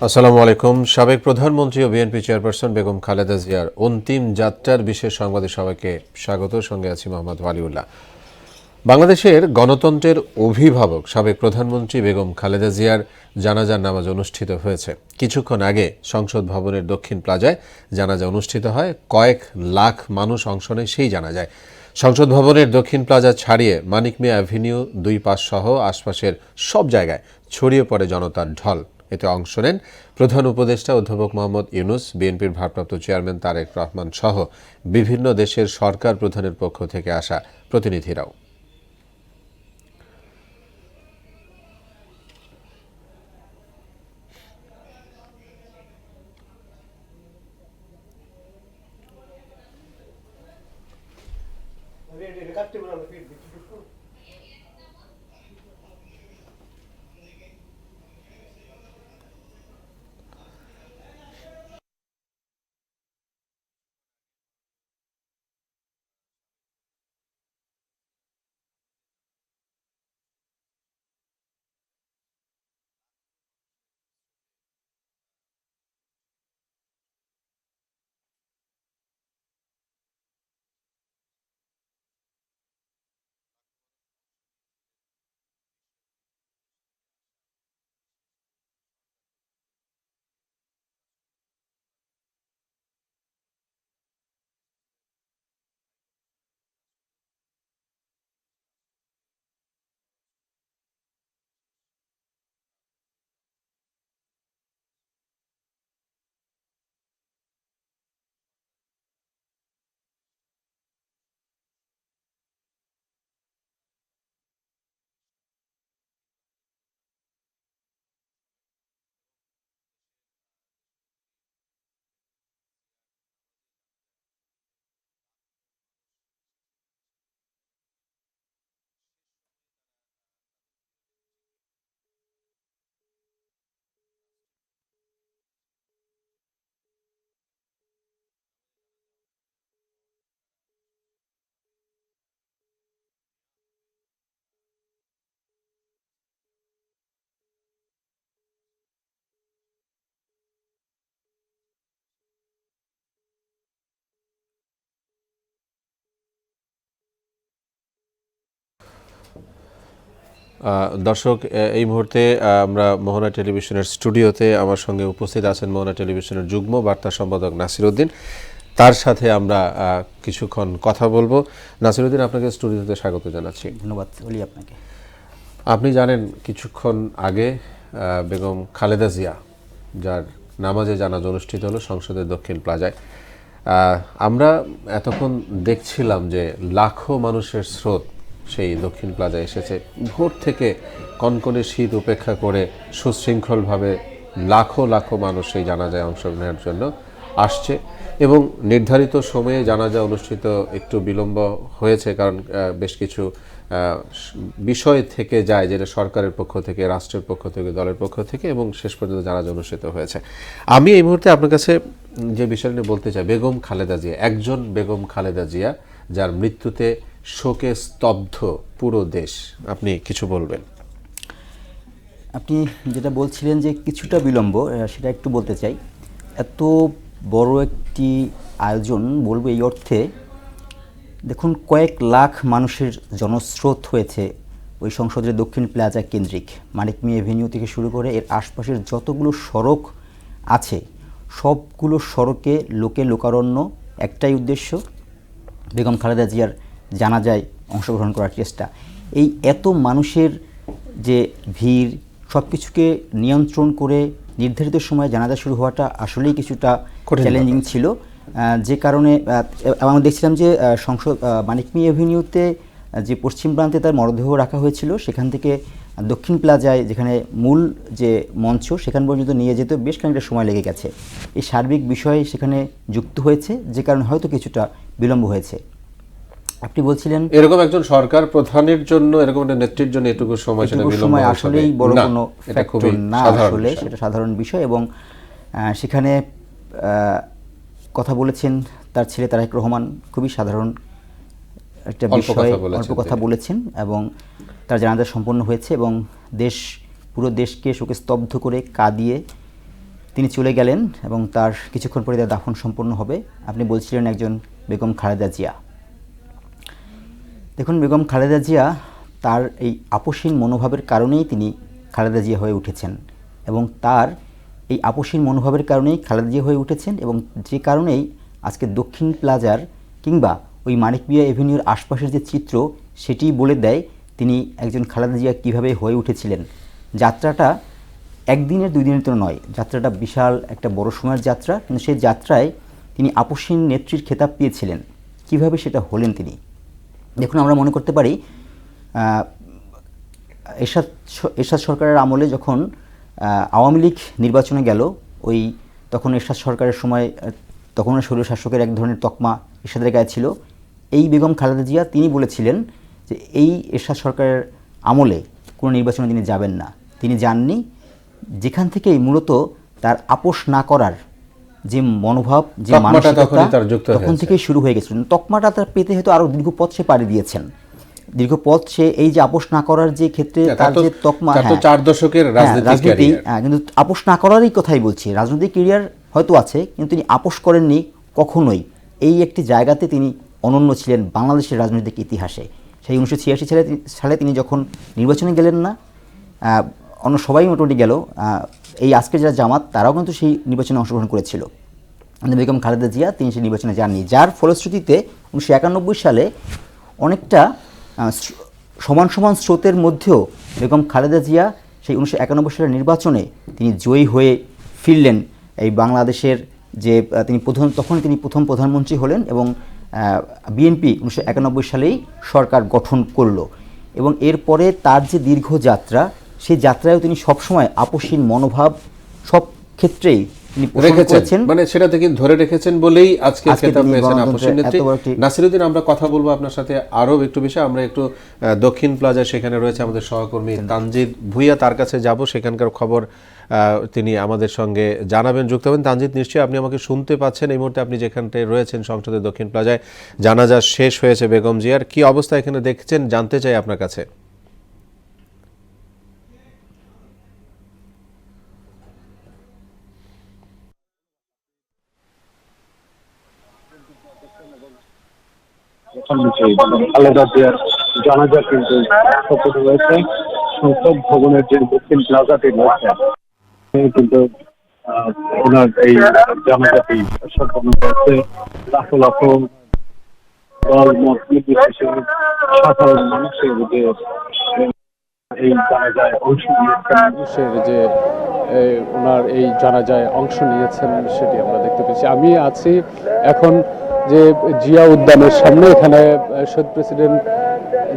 আসসালামু আলাইকুম। সাবেক প্রধানমন্ত্রী ও বিএনপি চেয়ারপারসন বেগম খালেদা জিয়ার অন্তিম যাত্রার বিশেষ সংবাদে সবাইকে স্বাগত। সঙ্গে আছি মোহাম্মদ ওয়ালিউল্লাহ। বাংলাদেশের গণতন্ত্রের অভিভাবক সাবেক প্রধানমন্ত্রী বেগম খালেদা জিয়ার জানাজার নামাজ অনুষ্ঠিত হয়েছে। কিছুক্ষণ আগে সংসদ ভবনের দক্ষিণ প্লাজায় জানাজা অনুষ্ঠিত হয়। কয়েক লাখ মানুষ অংশ নেয় সেই জানাজায়। সংসদ ভবনের দক্ষিণ প্লাজা ছাড়িয়ে মানিক মিয়া অ্যাভিনিউ, দুই পাশ সহ আশপাশের সব জায়গায় ছড়িয়ে পড়ে জনতার ঢল। এতে অংশ নেন প্রধান উপদেষ্টা অধ্যাপক মোহাম্মদ ইউনূস, বিএনপির ভারপ্রাপ্ত চেয়ারম্যান তারেক রহমান সহ বিভিন্ন দেশের সরকার প্রধানের পক্ষ থেকে আসা প্রতিনিধিরাও। দর্শক, এই মুহূর্তে আমরা মোহনা টেলিভিশনের স্টুডিওতে, আমার সঙ্গে উপস্থিত আছেন মোহনা টেলিভিশনের যুগ্ম বার্তা সম্পাদক নাসিরউদ্দিন। তার সাথে আমরা কিছুক্ষণ কথা বলবো। নাসিরউদ্দিন, আপনাকে স্টুডিওতে স্বাগত জানাচ্ছি। ধন্যবাদ ওলি আপনাকে। আপনি জানেন কিছুক্ষণ আগে বেগম খালেদা জিয়া, যার নামাজে জানাজা অনুষ্ঠিত হলো সংসদের দক্ষিণ প্লাজায়, আমরা এতক্ষণ দেখছিলাম যে লাখো মানুষের স্রোত সেই দক্ষিণ প্লাজায় এসেছে। ভোর থেকে কনকনে শীত উপেক্ষা করে সুশৃঙ্খলভাবে লাখো লাখো মানুষ সেই জানাজায় অংশ নেওয়ার জন্য আসছে এবং নির্ধারিত সময়ে জানাজা অনুষ্ঠিত একটু বিলম্ব হয়েছে, কারণ বেশ কিছু বিষয় থেকে যায়, যেটা সরকারের পক্ষ থেকে, রাষ্ট্রের পক্ষ থেকে, দলের পক্ষ থেকে, এবং শেষ পর্যন্ত জানাজা অনুষ্ঠিত হয়েছে। আমি এই মুহূর্তে আপনার কাছে যে বিষয় নিয়ে বলতে চাই, বেগম খালেদা জিয়া, একজন বেগম খালেদা জিয়া যার মৃত্যুতে শোকে স্তব্ধ পুরো দেশ, আপনি কিছু বলবেন? আপনি যেটা বলছিলেন যে কিছুটা বিলম্ব, সেটা একটু বলতে চাই। এত বড় একটি আয়োজন, বলবো এই অর্থে, দেখুন কয়েক লাখ মানুষের জনস্রোত হয়েছে ওই সংসদের দক্ষিণ প্লাজা কেন্দ্রিক। মানিক মিয়া এভিনিউ থেকে শুরু করে এর আশপাশের যতগুলো সড়ক আছে সবগুলো সড়কে লোকে লোকারণ্য, একটাই উদ্দেশ্য বেগম খালেদা জিয়ার জানাজায় অংশগ্রহণ করার চেষ্টা। এই এত মানুষের যে ভিড়, সব কিছুকে নিয়ন্ত্রণ করে নির্ধারিত সময়ে জানাজা শুরু হওয়াটা আসলেই কিছুটা চ্যালেঞ্জিং ছিল। যে কারণে আমরা দেখছিলাম যে সংসদ মানিক মিয়া এভিনিউতে যে পশ্চিম প্রান্তে তার মরদেহ রাখা হয়েছিল, সেখান থেকে দক্ষিণ প্লাজায়, যেখানে মূল যে মঞ্চ, সেখান পর্যন্ত নিয়ে যেতে বেশ খানিকটা সময় লেগে গেছে। এই সার্বিক বিষয় সেখানে যুক্ত হয়েছে, যে কারণে হয়তো কিছুটা বিলম্ব হয়েছে। আপনি বলছিলেন এরকম একজন সরকার প্রধানের জন্য, এরকম একটা নেত্রীর জন্য এটুকু সময়, সেটা বিলম্ব আসলেই বড় কোনো ফ্যাক্টর না, আসলে সেটা সাধারণ বিষয়। এবং সেখানে কথা বলেছেন তার ছেলে তারেক রহমান, খুবই সাধারণ একটা বিষয়, অল্প কথা বলেছেন, এবং তার জানাজা সম্পন্ন হয়েছে এবং পুরো দেশকে শোকে স্তব্ধ করে কাঁদিয়ে তিনি চলে গেলেন এবং তার কিছুক্ষণ পরে তার দাফন সম্পন্ন হবে। আপনি বলছিলেন একজন বেগম খালেদা জিয়া। দেখুন, বেগম খালেদা জিয়া তার এই আপোষহীন মনোভাবের কারণেই তিনি খালেদা জিয়া হয়ে উঠেছেন এবং তার এই আপোষহীন মনোভাবের কারণেই খালেদা জিয়া হয়ে উঠেছেন এবং যে কারণেই আজকে দক্ষিণ প্লাজার কিংবা ওই মানিক মিয়া এভিনিউর আশপাশের যে চিত্র সেটি বলে দেয় তিনি একজন খালেদা জিয়া কীভাবে হয়ে উঠেছিলেন। যাত্রাটা একদিনের 2 দিনের তো নয়, যাত্রাটা বিশাল একটা বড় সময়ের যাত্রা, কিন্তু সেই যাত্রায় তিনি আপোষহীন নেত্রীর খেতাব পেয়েছিলেন। কিভাবে সেটা হলেন তিনি? দেখুন, আমরা মনে করতে পারি এরশাদ সরকারের আমলে যখন আওয়ামী লীগ নির্বাচনে গেল, তখন এরশাদ সরকারের সময় তখন স্বৈর শাসকের এক ধরনের তকমা এরশাদের গায়ে ছিল। এই বেগম খালেদা জিয়া তিনি বলেছিলেন যে এই এরশাদ সরকারের আমলে কোনো নির্বাচনে তিনি যাবেন না। তিনি যাননি, যেখান থেকেই মূলত তার আপোষ না করার যে মনোভাব, যে মানসিকতা তখন থেকেই শুরু হয়ে গেছিল। তকমাটা তার পেতে হয়তো আরও দীর্ঘ পথ সে পাড়ি দিয়েছেন, দীর্ঘ পথ সে এই যে আপোষ না করার যে ক্ষেত্রে তার যে তকমা, 4 দশকের রাজনীতি, কিন্তু আপোষ না করারই কথাই বলছি। রাজনৈতিক ক্যারিয়ার হয়তো আছে, কিন্তু তিনি আপোষ করেননি কখনোই। এই একটি জায়গাতে তিনি অনন্য ছিলেন বাংলাদেশের রাজনৈতিক ইতিহাসে। সেই 1986 সালে তিনি যখন নির্বাচনে গেলেন না, অন্য সবাই মোটামুটি গেল, এই আজকের যারা জামাত তারাও কিন্তু সেই নির্বাচনে অংশগ্রহণ করেছিল, কিন্তু বেগম খালেদা জিয়া তিনি সেই নির্বাচনে যাননি। যার ফলশ্রুতিতে 1991 সালে অনেকটা সমান সমান স্রোতের মধ্যেও বেগম খালেদা জিয়া সেই 1991 সালের নির্বাচনে তিনি জয়ী হয়ে ফিরলেন। এই বাংলাদেশের যে তখন তিনি প্রথম প্রধানমন্ত্রী হলেন এবং বিএনপি 1991 সালেই সরকার গঠন করলো এবং এরপরে তার যে দীর্ঘ যাত্রা, সেই যাত্রায়ও তিনি সবসময় আপোষহীন মনোভাব সব ক্ষেত্রেই তিনি রেখেছেন, মানে সেটা থেকে ধরে রেখেছেন বলেই আজকে খেতাব পেয়েছেন আপোষহীন নেত্রী। নাসিরউদ্দিন, আমরা কথা বলবো আপনার সাথে আরও একটু বিষয়। আমরা একটু দক্ষিণ প্লাজা, সেখানে রয়েছে আমাদের সহকর্মী তানজিদ ভুইয়া, তার কাছে যাব, সেখানকার খবর তিনি আমাদের সঙ্গে জানাবেন, যুক্ত হবেন। তানজিদ, নিশ্চয়ই আপনি আমাকে শুনতে পাচ্ছেন এই মুহূর্তে? আপনি যেখানটায় রয়েছেন সংসদের দক্ষিণ প্লাজায়, জানাজা শেষ হয়েছে বেগম জিয়ার, কি অবস্থা এখানে দেখছেন জানতে চাই আপনার কাছে। খালেদা জিয়ার জানাজা কিন্তু রয়েছে সংসদ ভবনের যে দক্ষিণ প্লাজাটি রয়েছে, কিন্তু ওনার এই জানাজাটি সম্পন্ন হয়েছে। লাখো লাখো দল মত নির্বিশেষে সাধারণ মানুষের যে এই জানাজায় অংশ নিয়েছেন, মানুষের যে ওনার এই জানাজায় অংশ নিয়েছেন সেটি আমরা দেখতে পেয়েছি। আমি আছি এখন যে জিয়া উদ্যানের সামনে, এখানে শহীদ প্রেসিডেন্ট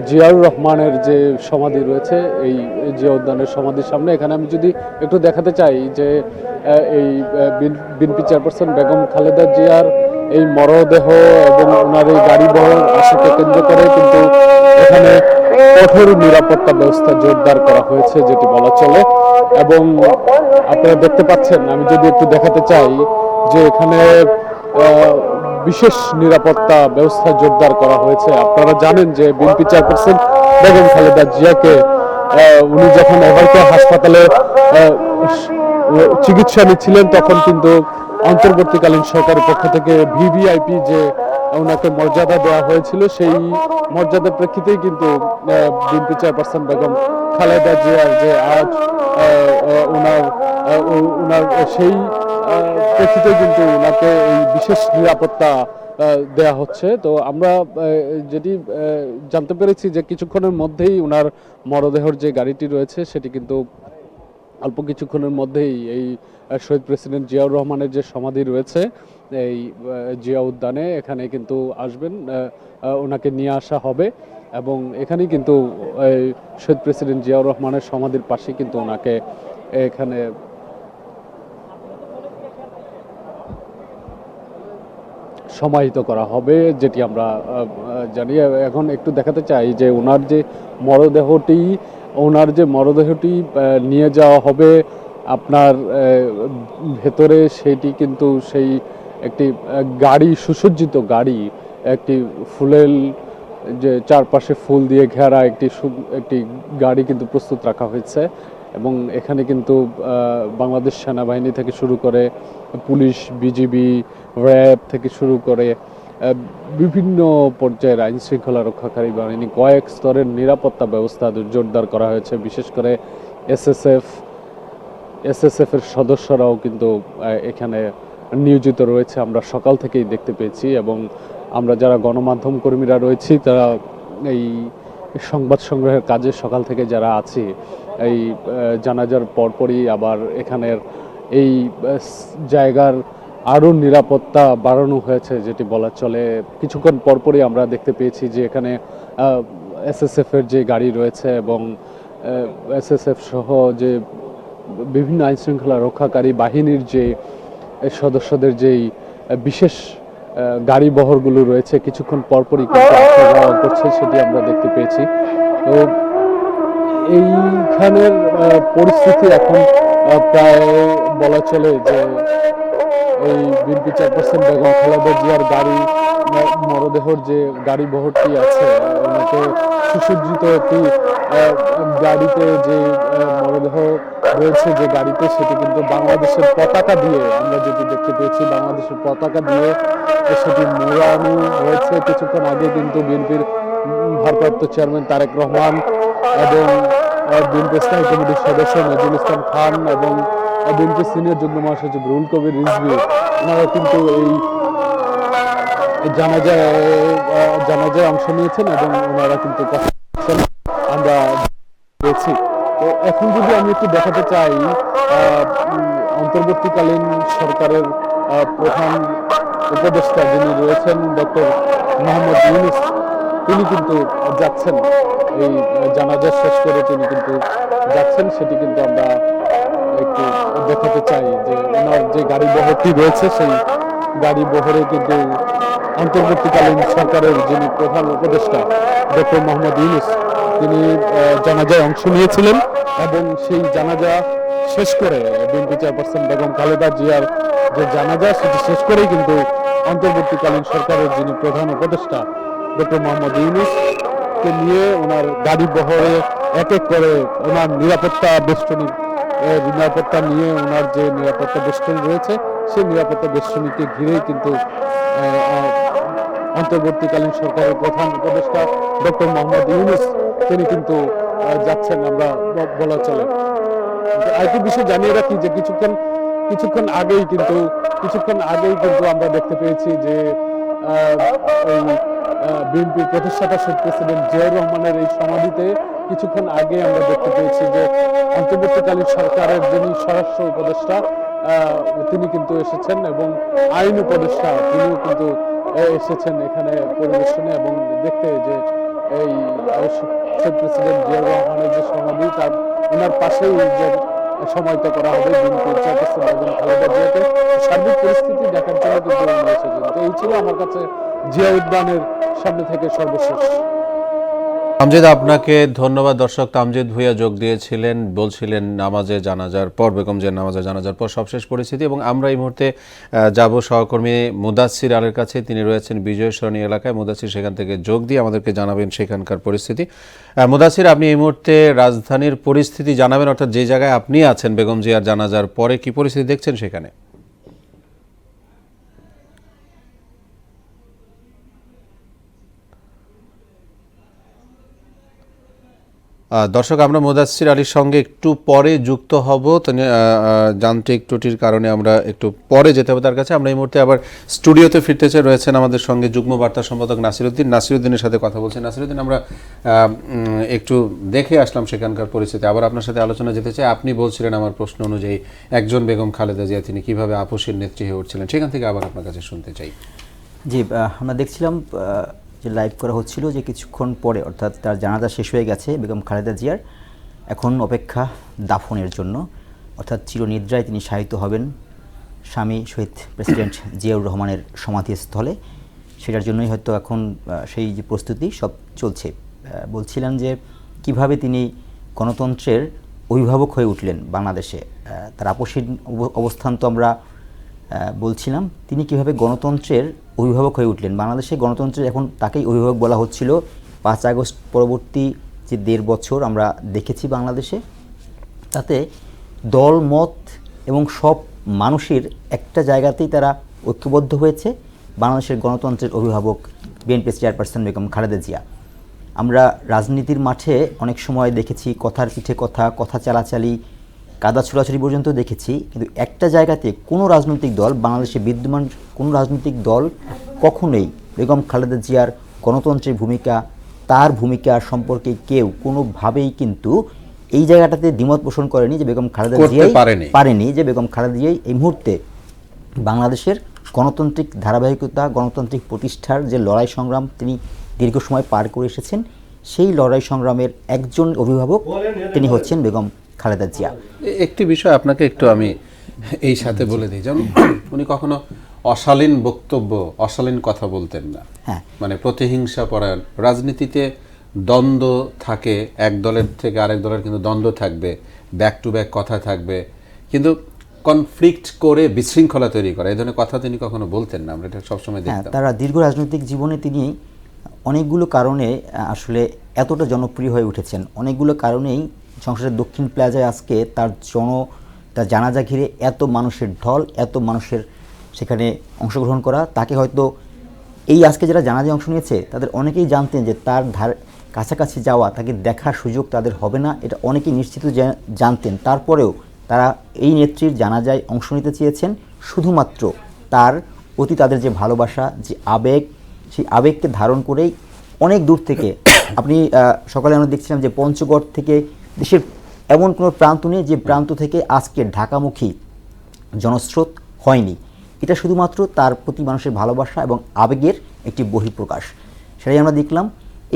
জিয়াউর রহমানের যে সমাধি রয়েছে, এই জিয়া উদ্যানের সমাধির সামনে। এখানে আমি যদি একটু দেখাতে চাই যে এই বিএনপি চেয়ারপারসন বেগম খালেদা জিয়ার এই মরদেহ এবং ওনার এই গাড়ি বহর আসাকে কেন্দ্র করে কিন্তু এখানে কঠোর নিরাপত্তা ব্যবস্থা জোরদার করা হয়েছে যেটি বলা চলে। এবং আপনারা দেখতে পাচ্ছেন, আমি যদি একটু দেখাতে চাই যে এখানে বিশেষ নিরাপত্তা ব্যবস্থা জোরদার করা হয়েছে। আপনারা জানেন যে বিএনপি চেয়ারপারসন বেগম খালেদা জিয়াকে উনি যখন এভারকেয়ার হাসপাতালে চিকিৎসা নিচ্ছিলেন তখন কিন্তু অন্তর্বর্তীকালীন সরকারের পক্ষ থেকে ভিভিআইপি যে ওনাকে মর্যাদা দেওয়া হয়েছিল, সেই মর্যাদার প্রেক্ষিতেই কিন্তু বিএনপি চেয়ারপারসন বেগম খালেদা জিয়ার যে আজ ওনার সেই প্রেক্ষিতে কিন্তু ওনাকে এই বিশেষ নিরাপত্তা দেয়া হচ্ছে। তো আমরা যেটি জানতে পেরেছি যে কিছুক্ষণের মধ্যেই ওনার মরদেহর যে গাড়িটি রয়েছে সেটি কিন্তু অল্প কিছুক্ষণের মধ্যেই এই শহীদ প্রেসিডেন্ট জিয়াউর রহমানের যে সমাধি রয়েছে এই জিয়া উদ্যানে, এখানে কিন্তু আসবেন, ওনাকে নিয়ে আসা হবে এবং এখানেই কিন্তু শহীদ প্রেসিডেন্ট জিয়াউর রহমানের সমাধির পাশে কিন্তু ওনাকে এখানে সমাহিত করা হবে, যেটি আমরা জানি। এখন একটু দেখাতে চাই যে ওনার যে মরদেহটি নিয়ে যাওয়া হবে আপনার ভেতরে, সেটি কিন্তু সেই একটি গাড়ি, সুসজ্জিত গাড়ি, একটি ফুলের যে চারপাশে ফুল দিয়ে ঘেরা একটি গাড়ি কিন্তু প্রস্তুত রাখা হয়েছে এবং এখানে কিন্তু বাংলাদেশ সেনাবাহিনী থেকে শুরু করে পুলিশ, বিজিবি, র্যাব থেকে শুরু করে বিভিন্ন পর্যায়ের আইন শৃঙ্খলা রক্ষাকারী বাহিনী কয়েক স্তরের নিরাপত্তা ব্যবস্থা জোরদার করা হয়েছে। বিশেষ করে এসএসএফ এর সদস্যরাও কিন্তু এখানে নিয়োজিত রয়েছে, আমরা সকাল থেকেই দেখতে পেয়েছি। এবং আমরা যারা গণমাধ্যম কর্মীরা রয়েছি তারা এই সংবাদ সংগ্রহের কাজে সকাল থেকে যারা আছি, এই জানাজার পরপরই আবার এখানের এই জায়গার আরও নিরাপত্তা বাড়ানো হয়েছে যেটি বলা চলে। কিছুক্ষণ পরপরই আমরা দেখতে পেয়েছি যে এখানে এসএসএফ এর যে গাড়ি রয়েছে এবং এসএসএফ সহ যে বিভিন্ন আইন শৃঙ্খলা রক্ষাকারী বাহিনীর যে সদস্যদের যেই বিশেষ গাড়ি বহরগুলো রয়েছে কিছুক্ষণ পরপরই কিন্তু আসা যাওয়া করছে, সেটি আমরা দেখতে পেয়েছি। তো এইখানের পরিস্থিতি এখন প্রায় বলা চলে যে এই বিএনপি চেয়ারপারসন বেগম খালেদা জিয়ার গাড়ি মরদেহর যে গাড়ি বহরটি আছে, ওনাকে সুসজ্জিত একটি গাড়িতে যে মরদেহ রয়েছে যে গাড়িতে, সেটি কিন্তু বাংলাদেশের পতাকা দিয়ে আমরা যেটি দেখতে পেয়েছি, বাংলাদেশের পতাকা দিয়ে সেটি মোড়ানো হয়েছে। কিছুক্ষণ আগে কিন্তু বিএনপির ভারপ্রাপ্ত চেয়ারম্যান তারেক রহমান এবং বিএনপি স্থায়ী কমিটির সদস্য নজরুল ইসলাম খান এবং বিএনপি সিনিয়র যুগ্ম মহাসচিব রুহুল কবির রিজভী, ওনারা কিন্তু এই জানাজায় অংশ নিয়েছেন এবং ওনারা কিন্তু কথা বলছেন আমরা পেয়েছি। তো এখন যদি আমি একটু দেখাতে চাই, অন্তর্বর্তীকালীন সরকারের প্রধান উপদেষ্টা যিনি রয়েছেন ডক্টর মোহাম্মদ ইউনূস, তিনি কিন্তু যাচ্ছেন এই জানাজা শেষ করে তিনি কিন্তু যাচ্ছেন, সেটি কিন্তু আমরা একটু দেখাতে চাই যে ওনার যে গাড়ি বহরটি রয়েছে সেই গাড়ি বহরে কিন্তু অন্তর্বর্তীকালীন সরকারের যিনি প্রধান উপদেষ্টা ডক্টর মোহাম্মদ ইউনূস, তিনি জানাজায় অংশ নিয়েছিলেন এবং সেই জানাজা শেষ করে বিএনপি চেয়ারপারসন বেগম খালেদা জিয়ার যে জানাজা সেটি শেষ করেই কিন্তু অন্তর্বর্তীকালীন সরকারের যিনি প্রধান উপদেষ্টা ডক্টর মোহাম্মদ ইউনূস কে নিয়ে ওনার গাড়ি বহরে এক এক করে ওনার নিরাপত্তা নিয়ে ওনার যে নিরাপত্তা বেষ্টনী রয়েছে সেই নিরাপত্তা বেষ্টনীকে ঘিরেই কিন্তু অন্তর্বর্তীকালীন সরকারের প্রধান উপদেষ্টা ডক্টর মোহাম্মদ ইউনূস তিনি কিন্তু যাচ্ছেন আমরা বলা চলে। আরেকটি বিষয় জানিয়ে রাখি যে কিছুক্ষণ আগেই কিন্তু আমরা দেখতে পেয়েছি যে বিএনপির প্রতিষ্ঠাতা শহীদ প্রেসিডেন্ট জিয়াউর রহমানের এই সমাধিতে কিছুক্ষণ আগে আমরা দেখতে পেয়েছি যে অন্তর্বর্তীকালীন সরকারের যিনি স্বরাষ্ট্র উপদেষ্টা তিনি কিন্তু এসেছেন এবং আইন উপদেষ্টা তিনিও কিন্তু এসেছেন এখানে পরিবেশনে এবং দেখতে যে এই শহীদ প্রেসিডেন্ট জিয়াউর রহমানের যে সমাধি তার ওনার পাশেই যে সময়টা করা হবে বিএনপির চেয়ারপারসন বেগম খালেদা জিয়াকে সার্বিক পরিস্থিতি দেখার জন্য কিন্তু উনি এসেছেন। তো এই ছিল আমার কাছে জিয়া উদ্যানের সামনে থেকে সর্বশেষ। তামজিদ, আপনাকে ধন্যবাদ। দর্শক, তামজিদ ভুঁইয়া যোগ দিয়েছিলেন, বলছিলেন নামাজে জানাজার পর, বেগম জিয়ার নামাজে জানাজার পর সবশেষ পরিস্থিতি। এবং আমরা এই মুহূর্তে যাব সহকর্মী মুদাচ্ছির আলের কাছে, তিনি রয়েছেন বিজয় সরণি এলাকায়। মুদাচ্ছির সেখান থেকে যোগ দিয়ে আমাদেরকে জানাবেন সেখানকার পরিস্থিতি। মুদাচ্ছির, আপনি এই মুহূর্তে রাজধানীর পরিস্থিতি জানাবেন, অর্থাৎ যে জায়গায় আপনি আছেন বেগম জিয়ার জানাজার পরে কি পরিস্থিতি দেখছেন সেখানে? দর্শক, আমরা মুদাচ্ছির আলীর সঙ্গে একটু পরে যুক্ত হব, যান্ত্রিক ত্রুটির কারণে আমরা একটু পরে যেতে হবে তার কাছে। আমরা এই মুহূর্তে আবার স্টুডিওতে ফিরতে চাই, রয়েছেন আমাদের সঙ্গে যুগ্ম বার্তা সম্পাদক নাসিরুদ্দিনের সাথে কথা বলছি। নাসিরুদ্দিন, আমরা একটু দেখে আসলাম সেখানকার পরিস্থিতি, আবার আপনার সাথে আলোচনা যেতে চাই। আপনি বলছিলেন আমার প্রশ্ন অনুযায়ী একজন বেগম খালেদা জিয়া তিনি কীভাবে আপোষের নেত্রী হয়ে উঠছিলেন, সেখান থেকে আবার আপনার কাছে শুনতে চাই। জি, আমরা দেখছিলাম যে লাইভ করা হচ্ছিল যে কিছুক্ষণ পরে, অর্থাৎ তার জানাজা শেষ হয়ে গেছে বেগম খালেদা জিয়ার, এখন অপেক্ষা দাফনের জন্য, অর্থাৎ চিরনিদ্রায় তিনি শায়িত হবেন স্বামী শহীদ প্রেসিডেন্ট জিয়াউর রহমানের সমাধিস্থলে। সেটার জন্যই হয়তো এখন সেই যে প্রস্তুতি সব চলছে। বলছিলেন যে কিভাবে তিনি গণতন্ত্রের অভিভাবক হয়ে উঠলেন বাংলাদেশে, তার আপোষহীন অবস্থান তো আমরা বলছিলাম, তিনি কিভাবে গণতন্ত্রের অভিভাবক হয়ে উঠলেন বাংলাদেশে। গণতন্ত্রের এখন তাকেই অভিভাবক বলা হচ্ছিল। 5 আগস্ট পরবর্তী যে 1.5 বছর আমরা দেখেছি বাংলাদেশে, তাতে দল মত এবং সব মানুষের একটা জায়গাতেই তারা ঐক্যবদ্ধ হয়েছে বাংলাদেশের গণতন্ত্রের অভিভাবক বিএনপি চেয়ারপারসন বেগম খালেদা জিয়া। আমরা রাজনীতির মাঠে অনেক সময় দেখেছি কথার পিঠে কথা, কথা চালাচালি, কাদা ছোড়াছুড়ি পর্যন্ত দেখেছি, কিন্তু একটা জায়গাতে কোনো রাজনৈতিক দল, বাংলাদেশে বিদ্যমান কোনো রাজনৈতিক দল কখনোই বেগম খালেদা জিয়ার গণতন্ত্রের ভূমিকা, তার ভূমিকা সম্পর্কে কেউ কোনোভাবেই কিন্তু এই জায়গাটাতে দ্বিমত পোষণ করেনি যে বেগম খালেদা জিয়াই পারেনি, যে বেগম খালেদা জিয়াই এই মুহূর্তে বাংলাদেশের গণতান্ত্রিক ধারাবাহিকতা, গণতান্ত্রিক প্রতিষ্ঠার যে লড়াই সংগ্রাম তিনি দীর্ঘ সময় পার করে এসেছেন, সেই লড়াই সংগ্রামের একজন অভিভাবক তিনি হচ্ছেন বেগম খালেদা জিয়া। একটি বিষয় আপনাকে একটু আমি এই সাথে বলে দিই, যেমন উনি কখনো অশালীন বক্তব্য, অশালীন কথা বলতেন না। হ্যাঁ, মানে প্রতিহিংসা পরায়ণ। রাজনীতিতে দ্বন্দ্ব থাকে, এক দলের থেকে আরেক দলের কিন্তু দ্বন্দ্ব থাকবে, ব্যাক টু ব্যাক কথা থাকবে, কিন্তু কনফ্লিক্ট করে বিশৃঙ্খলা তৈরি করা এই ধরনের কথা তিনি কখনো বলতেন না, আমরা এটা সবসময় দেখতাম। তারা দীর্ঘ রাজনৈতিক জীবনে তিনি অনেকগুলো কারণে আসলে এতটা জনপ্রিয় হয়ে উঠেছেন। অনেকগুলো কারণেই সংসদের দক্ষিণ প্লাজায় আজকে তার জানাজা ঘিরে এত মানুষের ঢল, এত মানুষের সেখানে অংশগ্রহণ করা। তাকে হয়তো এই আজকে যারা জানাজায় অংশ নিয়েছে তাদের অনেকেই জানতেন যে তার কাছাকাছি যাওয়া, তাকে দেখার সুযোগ তাদের হবে না, এটা অনেকেই নিশ্চিত জানতেন। তারপরেও তারা এই নেত্রীর জানাজায় অংশ নিতে চেয়েছেন শুধুমাত্র তার প্রতি তাদের যে ভালোবাসা, যে আবেগ, সেই আবেগকে ধারণ করেই অনেক দূর থেকে আপনি সকালে আমরা দেখছিলাম যে পঞ্চগড় থেকে দেশের এমন কোনো প্রান্ত নেই যে প্রান্ত থেকে আজকে ঢাকামুখী জনস্রোত হয়নি। এটা শুধুমাত্র তার প্রতি মানুষের ভালোবাসা এবং আবেগের একটি বহিঃপ্রকাশ। সেটাই আমরা দেখলাম।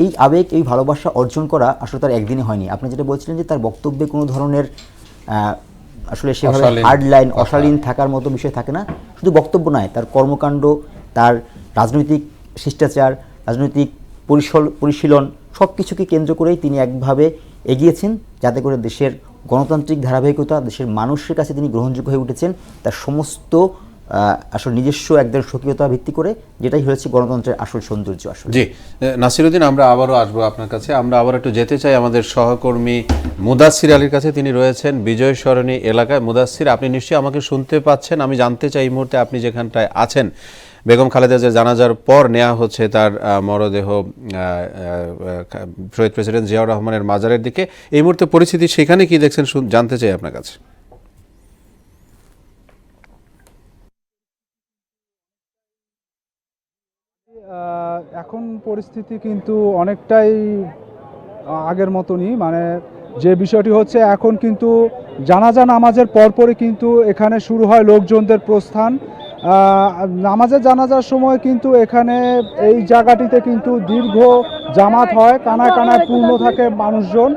এই আবেগ, এই ভালোবাসা অর্জন করা আসলে তার একদিনে হয়নি। আপনি যেটা বলছিলেন যে তার বক্তব্যে কোনো ধরনের আসলে সেভাবে হার্ডলাইন, অশালীন থাকার মতো বিষয় থাকে না। শুধু বক্তব্য নয়, তার কর্মকাণ্ড, তার রাজনৈতিক শিষ্টাচার, রাজনৈতিক পরিশীলন সব কিছুকে কেন্দ্র করেই তিনি একভাবে এগিয়েছেন, যাতে করে দেশের গণতান্ত্রিক ধারাবাহিকতা, দেশের মানুষের কাছে তিনি গ্রহণযোগ্য হয়ে উঠেছেন তার সমস্ত আসলে নিজস্ব একদম স্বকীয়তা ভিত্তি করে, যেটাই হয়েছে গণতন্ত্রের আসল সৌন্দর্য। আসলে জি নাসিরউদ্দিন, আমরা আবারও আসবো আপনার কাছে। আমরা আবার একটু যেতে চাই আমাদের সহকর্মী মুদাসসির আলীর কাছে। তিনি রয়েছেন বিজয় সরণী এলাকায়। মুদাসসির, আপনি নিশ্চয়ই আমাকে শুনতে পাচ্ছেন? আমি জানতে চাই এই মুহূর্তে আপনি যেখানটায় আছেন, বেগম খালেদা জিয়ার জানাজার পর নেওয়া হচ্ছে তার মরদেহ শহীদ প্রেসিডেন্ট জিয়াউর রহমানের মাজারের দিকে। এই মুহূর্তে পরিস্থিতি সেখানে কি দেখছেন জানতে চাই আপনার কাছে। এখন পরিস্থিতি কিন্তু অনেকটাই আগের মতনই, মানে যে বিষয়টি হচ্ছে এখন কিন্তু জানাজা নামাজের পরপরই কিন্তু এখানে শুরু হয় লোকজনদের প্রস্থান। জানাজার সময় কিন্তু এখানে এই জায়গাটিতে কিন্তু দীর্ঘ জামাত হয়, কানায় কানায় পূর্ণ থাকে মানুষজন।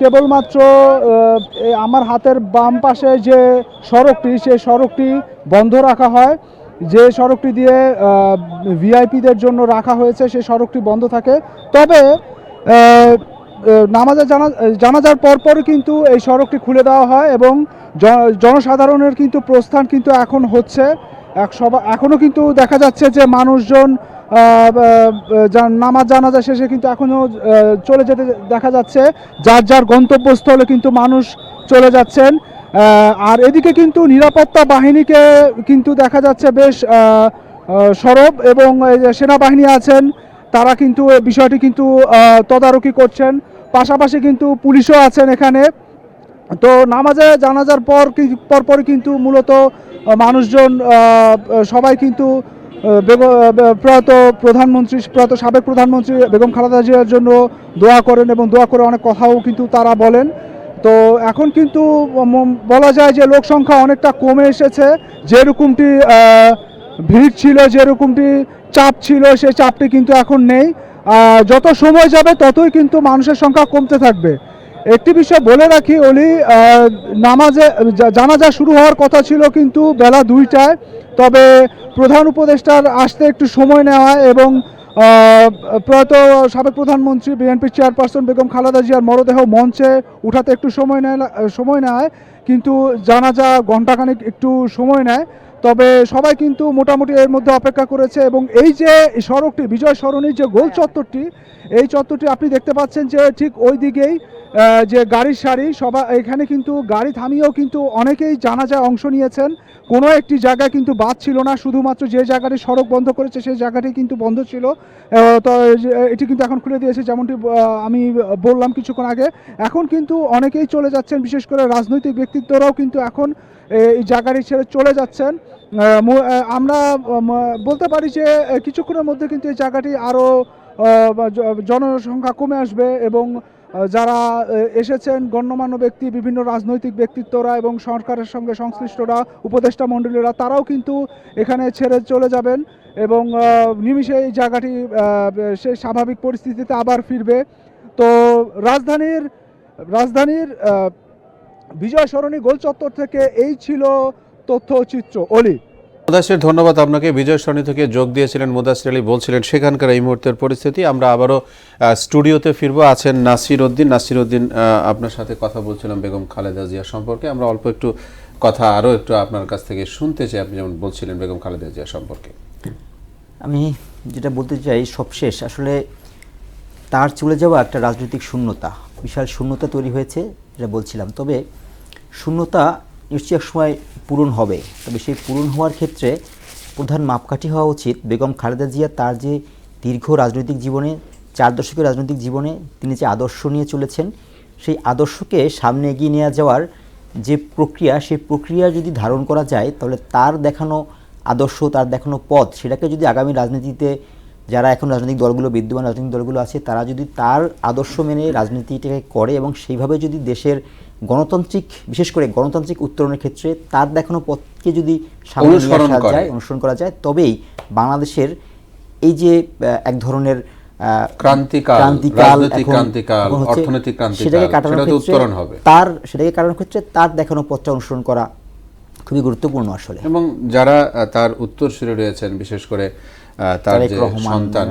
কেবলমাত্র আমার হাতের বাম পাশে যে সড়কটি, সেই সড়কটি বন্ধ রাখা হয়। যে সড়কটি দিয়ে ভিআইপিদের জন্য রাখা হয়েছে সেই সড়কটি বন্ধ থাকে। তবে জানাজার পরপরই কিন্তু এই সড়কটি খুলে দেওয়া হয় এবং জনসাধারণের কিন্তু প্রস্থান কিন্তু এখন হচ্ছে। এখনও কিন্তু দেখা যাচ্ছে যে মানুষজন জানাজা শেষে কিন্তু এখনও চলে যেতে দেখা যাচ্ছে, যার যার গন্তব্যস্থলে কিন্তু মানুষ চলে যাচ্ছেন। আর এদিকে কিন্তু নিরাপত্তা বাহিনীকে কিন্তু দেখা যাচ্ছে বেশ সরব, এবং সেনাবাহিনী আছেন, তারা কিন্তু বিষয়টি কিন্তু তদারকি করছেন। পাশাপাশি কিন্তু পুলিশও আছেন এখানে। তো জানাজার পরপরই কিন্তু মূলত মানুষজন সবাই কিন্তু প্রয়াত সাবেক প্রধানমন্ত্রী বেগম খালেদা জিয়ার জন্য দোয়া করেন এবং দোয়া করে অনেক কথাও কিন্তু তারা বলেন। তো এখন কিন্তু বলা যায় যে লোক সংখ্যা অনেকটা কমে এসেছে। যেরকমটি ভিড় ছিল, যেরকমটি চাপ ছিল, সেই চাপটি কিন্তু এখন নেই। যত সময় যাবে ততই কিন্তু মানুষের সংখ্যা কমতে থাকবে। একটি বিষয় বলে রাখি অলি, জানাজা শুরু হওয়ার কথা ছিল কিন্তু বেলা 2টায়। তবে প্রধান উপদেষ্টার আসতে একটু সময় নেওয়া এবং প্রয়াত সাবেক প্রধানমন্ত্রী বিএনপি চেয়ারপারসন বেগম খালেদা জিয়ার মরদেহ মঞ্চে উঠাতে একটু সময় নেয়, কিন্তু জানাজা ঘণ্টাখানেক একটু সময় নেয়। তবে সবাই কিন্তু মোটামুটি এর মধ্যে অপেক্ষা করেছে। এবং এই যে সড়কটি, বিজয় সরণির যে গোল চত্বরটি, এই চত্বরটি আপনি দেখতে পাচ্ছেন যে ঠিক ওই দিকেই যে গাড়ির সারি সবাই এখানে কিন্তু গাড়ি থামিয়েও কিন্তু অনেকেই জানাজায় অংশ নিয়েছেন। কোনো একটি জায়গা কিন্তু বাদ ছিল না, শুধুমাত্র যে জায়গাটি সড়ক বন্ধ করেছে সেই জায়গাটি কিন্তু বন্ধ ছিল। তো এটি কিন্তু এখন খুলে দিয়েছে, যেমনটি আমি বললাম কিছুক্ষণ আগে। এখন কিন্তু অনেকেই চলে যাচ্ছেন, বিশেষ করে রাজনৈতিক ব্যক্তিত্বরাও কিন্তু এখন এই জায়গাটি ছেড়ে চলে যাচ্ছেন। আমরা বলতে পারি যে কিছুক্ষণের মধ্যে কিন্তু এই জায়গাটি আরও জনসংখ্যা কমে আসবে এবং যারা এসেছেন গণ্যমান্য ব্যক্তি, বিভিন্ন রাজনৈতিক ব্যক্তিত্বরা এবং সরকারের সঙ্গে সংশ্লিষ্টরা, উপদেষ্টা মণ্ডলীরা, তারাও কিন্তু এখানে ছেড়ে চলে যাবেন এবং নিমিষে এই জায়গাটি সে স্বাভাবিক পরিস্থিতিতে আবার ফিরবে। তো রাজধানীর বিজয় সরণি গোল চত্বর থেকে এই ছিল তথ্যচিত্র। অলি। মুদাসির, ধন্যবাদ আপনাকে। বিজয় সরণি থেকে যোগ দিয়েছিলেন মুদাসির আলী, বলছিলেন সেখানকার এই মুহূর্তের পরিস্থিতি। আমরা আবারও স্টুডিওতে ফিরবো। আছেন নাসির উদ্দিন, আপনার সাথে কথা বলছিলাম বেগম খালেদা জিয়া সম্পর্কে। আমরা অল্প একটু কথা আরও একটু আপনার কাছ থেকে শুনতে চাই, আপনি যেমন বলছিলেন বেগম খালেদা জিয়া সম্পর্কে। আমি যেটা বলতে চাই, সবশেষ আসলে তার চলে যাওয়া একটা রাজনৈতিক শূন্যতা, বিশাল শূন্যতা তৈরি হয়েছে, যেটা বলছিলাম। তবে শূন্যতা নিশ্চয়ই এক সময় পূরণ হবে, তবে সেই পূরণ হওয়ার ক্ষেত্রে প্রধান মাপকাঠি হওয়া উচিত বেগম খালেদা জিয়া তার যে দীর্ঘ রাজনৈতিক জীবনে, 4 দশকের রাজনৈতিক জীবনে তিনি যে আদর্শ নিয়ে চলেছেন, সেই আদর্শকে সামনে এগিয়ে নিয়ে যাওয়ার যে প্রক্রিয়া, সেই প্রক্রিয়া যদি ধারণ করা যায়, তাহলে তার দেখানো আদর্শ, তার দেখানো পথ, সেটাকে যদি আগামী রাজনীতিতে যারা এখন রাজনৈতিক দলগুলো, বিদ্যমান রাজনৈতিক দলগুলো আছে, তারা যদি তার আদর্শ মেনে রাজনীতিটাকে করে এবং সেইভাবে যদি দেশের গণতান্ত্রিক, বিশেষ করে গণতান্ত্রিক উত্তরণের ক্ষেত্রে তার দেখানো পথকে যদি সামনে নিয়ে আসা যায়, অনুসরণ করা যায়, তবেই বাংলাদেশের এই যে এক ধরনের ক্রান্তিকাল, অর্থনৈতিক ক্রান্তিকাল, সেটাকে কাটানোর ক্ষেত্রে তার দেখানো পথটা অনুসরণ করা খুবই গুরুত্বপূর্ণ আসলে। এবং যারা তার উত্তরসূরি রয়েছেন, বিশেষ করে তার যে সন্তান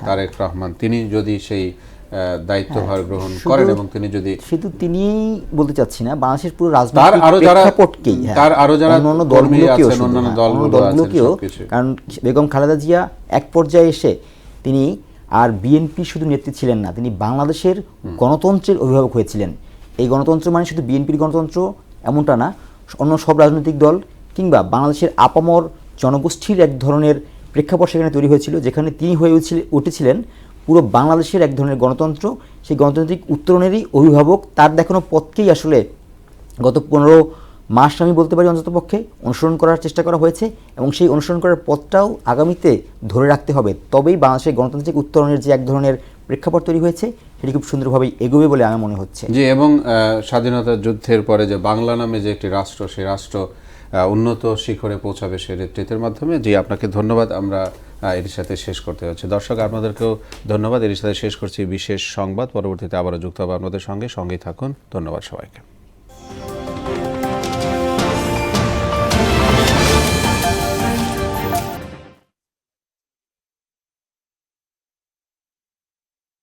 তারেক রহমান, তিনি যদি সেই দায়িত্বভার গ্রহণ করেন এবং তিনি যদি, শুধু তিনি বলতে চাচ্ছি না, বাংলাদেশের পুরো রাজনৈতিক প্রেক্ষাপটকেই, তার আরো যারা অন্যান্য দলগুলোকেও, কারণ বেগম খালেদা জিয়া এক পর্যায়ে এসে তিনি আর বিএনপি শুধু নেত্রী ছিলেন না, তিনি বাংলাদেশের গণতন্ত্রের অভিভাবক হয়েছিলেন। এই গণতন্ত্র মানে শুধু বিএনপির গণতন্ত্র এমনটা না, অন্য সব রাজনৈতিক দল কিংবা বাংলাদেশের আপামর জনগোষ্ঠীর এক ধরনের প্রেক্ষাপট সেখানে তৈরি হয়েছিল, যেখানে তিনি হয়ে উঠেছিলেন পুরো বাংলাদেশের এক ধরনের গণতন্ত্র, সেই গণতান্ত্রিক উত্তরণেরই অভিভাবক। তার দেখানো পথকেই আসলে গত 15 মাস আমি বলতে পারি অন্ততপক্ষে অনুসরণ করার চেষ্টা করা হয়েছে এবং সেই অনুসরণ করার পথটাও আগামীতে ধরে রাখতে হবে, তবেই বাংলাদেশের গণতান্ত্রিক উত্তরণের যে এক ধরনের প্রেক্ষাপট তৈরি হয়েছে সেটি খুব সুন্দরভাবেই এগোবে বলে আমার মনে হচ্ছে। জি, এবং স্বাধীনতা যুদ্ধের পরে যে বাংলা নামে যে একটি রাষ্ট্র, সেই রাষ্ট্র উন্নত শিখরে পৌঁছাবে সেই নেতৃত্বের মাধ্যমে। জি, আপনাকে ধন্যবাদ। আমরা এর সাথে শেষ করতে হচ্ছে। দর্শক, আপনাদেরকেও ধন্যবাদ। এর সাথে শেষ করছি বিশেষ সংবাদ। পরবর্তীতে আবারও যুক্ত হবে আপনাদের সঙ্গেই থাকুন। ধন্যবাদ সবাইকে।